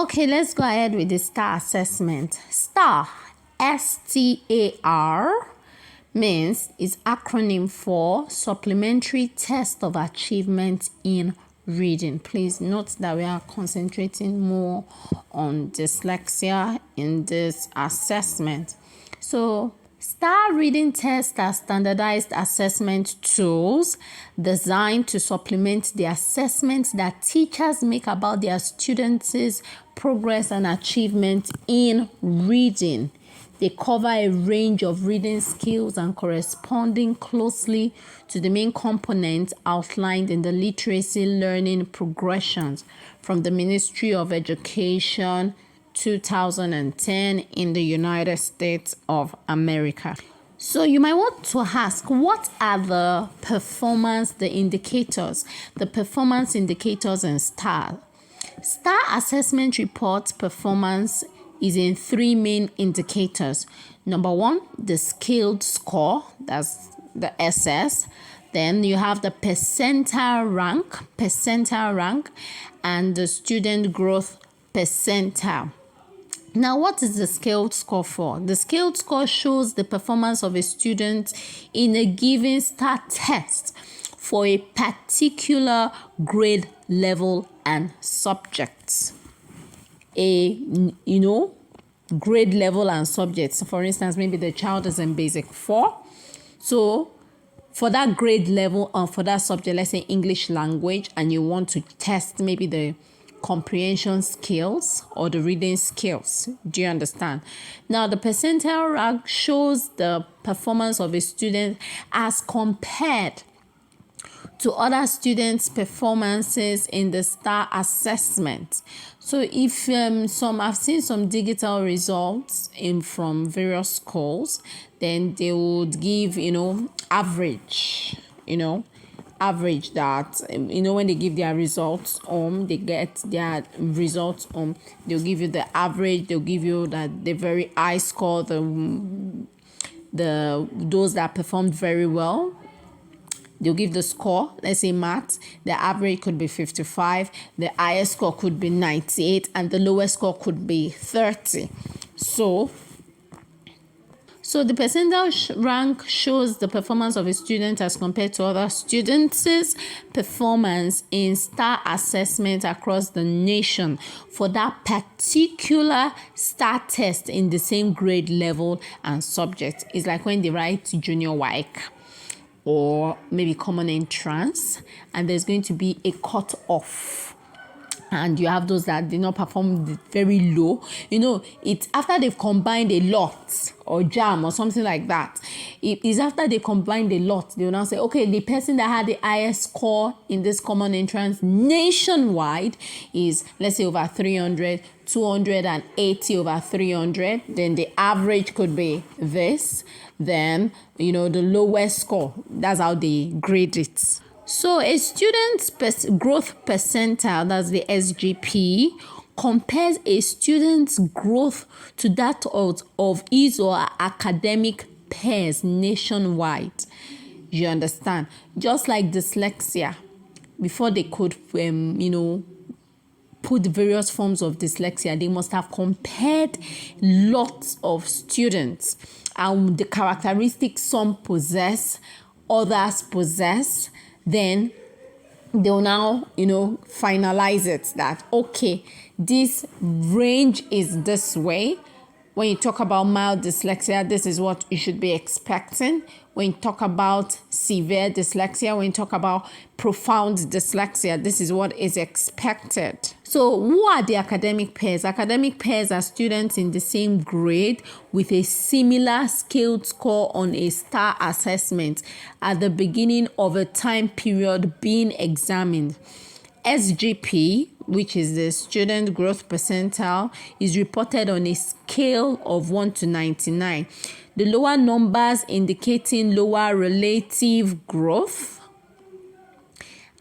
Okay, let's go ahead with the STAR assessment. STAR, STAR, means is acronym for Supplementary Test of Achievement in Reading. Please note that we are concentrating more on dyslexia in this assessment. So, STAR reading tests are standardized assessment tools designed to supplement the assessments that teachers make about their students' progress and achievement in reading. They cover a range of reading skills and corresponding closely to the main components outlined in the literacy learning progressions from the Ministry of Education 2010 in the United States of America. So you might want to ask, what are the performance indicators in STAR? STAR assessment report performance is in three main indicators. Number one, the skilled score, that's the SS. Then you have the percentile rank, and the student growth percentile. Now, what is the skilled score for? The skilled score shows the performance of a student in a given STAR test for a particular grade level and subjects. Grade level and subjects. For instance, maybe the child is in basic 4. So for that grade level or for that subject, let's say English language, and you want to test maybe the comprehension skills or the reading skills. Do you understand? Now, the percentile rank shows the performance of a student as compared to other students' performances in the STAR assessment. So if I've seen some digital results from various schools, then they would give, average that, when they give their results they get their results they'll give you the average, they'll give you that the very high score, those that performed very well. They'll give the score, let's say math, the average could be 55, the highest score could be 98, and the lowest score could be 30. So the percentile rank shows the performance of a student as compared to other students' performance in STAR assessment across the nation for that particular STAR test in the same grade level and subject. It's like when they write junior WAEC or maybe common entrance, and there's going to be a cut-off. And you have those that did not perform very low. It's after they've combined a lot or JAM or something like that. It is after they combined a lot, they will now say, okay, the person that had the highest score in this common entrance nationwide is, let's say, over 300, 280 over 300. Then the average could be this. Then, the lowest score. That's how they grade it. So a student's growth percentile, that's the SGP, compares a student's growth to that of his or her academic peers nationwide. You understand? Just like dyslexia, before they could, put various forms of dyslexia, they must have compared lots of students and the characteristics some possess, others possess. Then they'll now, finalize it that, okay, this range is this way. When you talk about mild dyslexia, this is what you should be expecting. When you talk about severe dyslexia, when you talk about profound dyslexia, this is what is expected. So who are the academic peers? Academic peers are students in the same grade with a similar skilled score on a STAR assessment at the beginning of a time period being examined. SGP, which is the student growth percentile, is reported on a scale of 1 to 99. The lower numbers indicating lower relative growth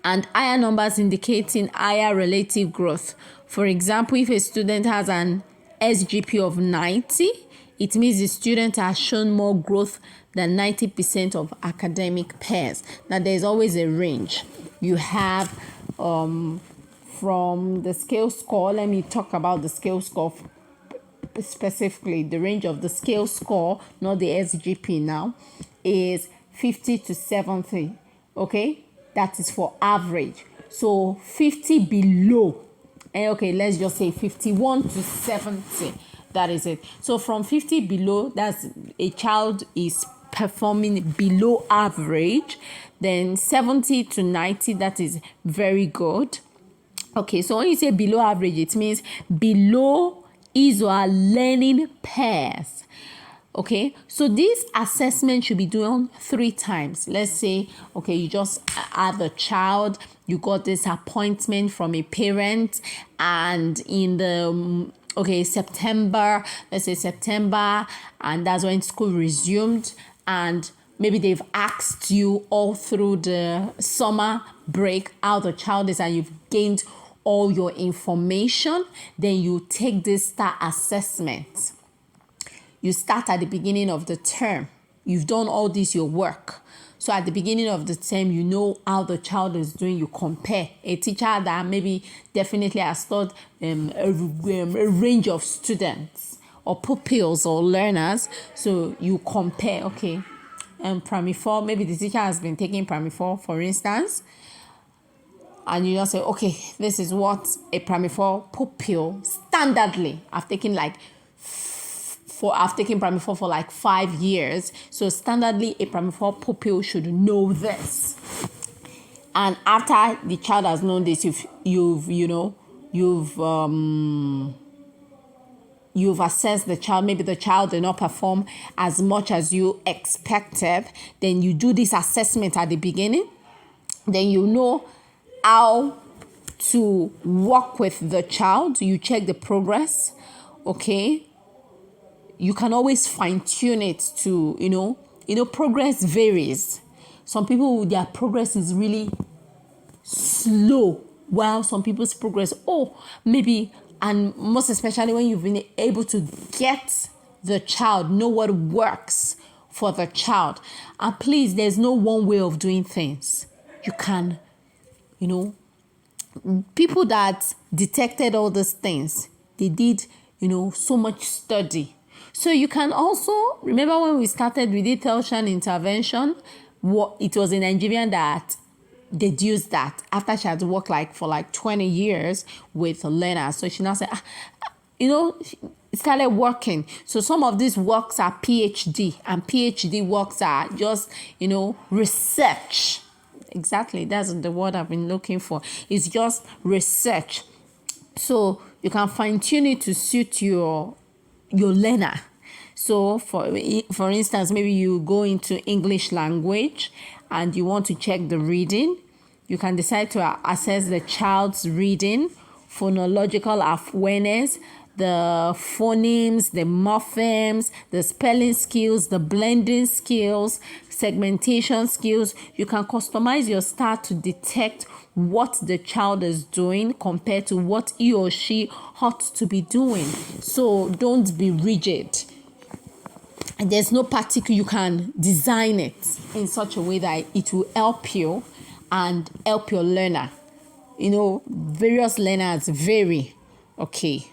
and higher numbers indicating higher relative growth. For example, if a student has an SGP of 90, it means the student has shown more growth than 90% of academic peers. Now, there's always a range. You have from the scale score. Let me talk about the scale score specifically. The range of the scale score, not the SGP now, is 50 to 70. Okay, that is for average. So 50 below, and okay, let's just say 51 to 70. That is it. So from 50 below, that's a child is performing below average. Then 70 to 90, that is very good. Okay, so when you say below average, it means below his or her learning peers. Okay, so this assessment should be done 3 times. Let's say, okay, you just have a child, you got this appointment from a parent, and in the September, let's say September, and that's when school resumed, and maybe they've asked you all through the summer break how the child is, and you've gained all your information. Then you take this STAR assessment. You start at the beginning of the term. You've done all this, your work. So at the beginning of the term, you know how the child is doing. You compare. A teacher that maybe definitely has taught a range of students or pupils or learners. So you compare, okay, primary 4, maybe the teacher has been taking primary 4, for instance. And you just say, okay, this is what a primary 4 pupil standardly. I've taken primary 4 for like 5 years. So standardly, a primary 4 pupil should know this. And after the child has known this, you've assessed the child. Maybe the child did not perform as much as you expected. Then you do this assessment at the beginning. Then you know how to work with the child. You check the progress. Okay. You can always fine-tune it to, progress varies. Some people, their progress is really slow, while some people's progress, maybe, and most especially when you've been able to get the child, know what works for the child. And please, there's no one way of doing things. You can, people that detected all these things, they did, so much study. So you can also, remember when we started, we did Telshan intervention. It was a Nigerian that deduced that after she had worked for 20 years with learners. So she now said, started working. So some of these works are PhD, and PhD works are just, research. Exactly, that's the word I've been looking for. It's just research. So you can fine tune it to suit your learner. So for instance, maybe you go into English language and you want to check the reading. You can decide to assess the child's reading, phonological awareness, the phonemes, the morphemes, the spelling skills, the blending skills, segmentation skills. You can customize your STAR to detect what the child is doing compared to what he or she ought to be doing. So don't be rigid. And there's no particular, you can design it in such a way that it will help you and help your learner. Various learners vary. Okay.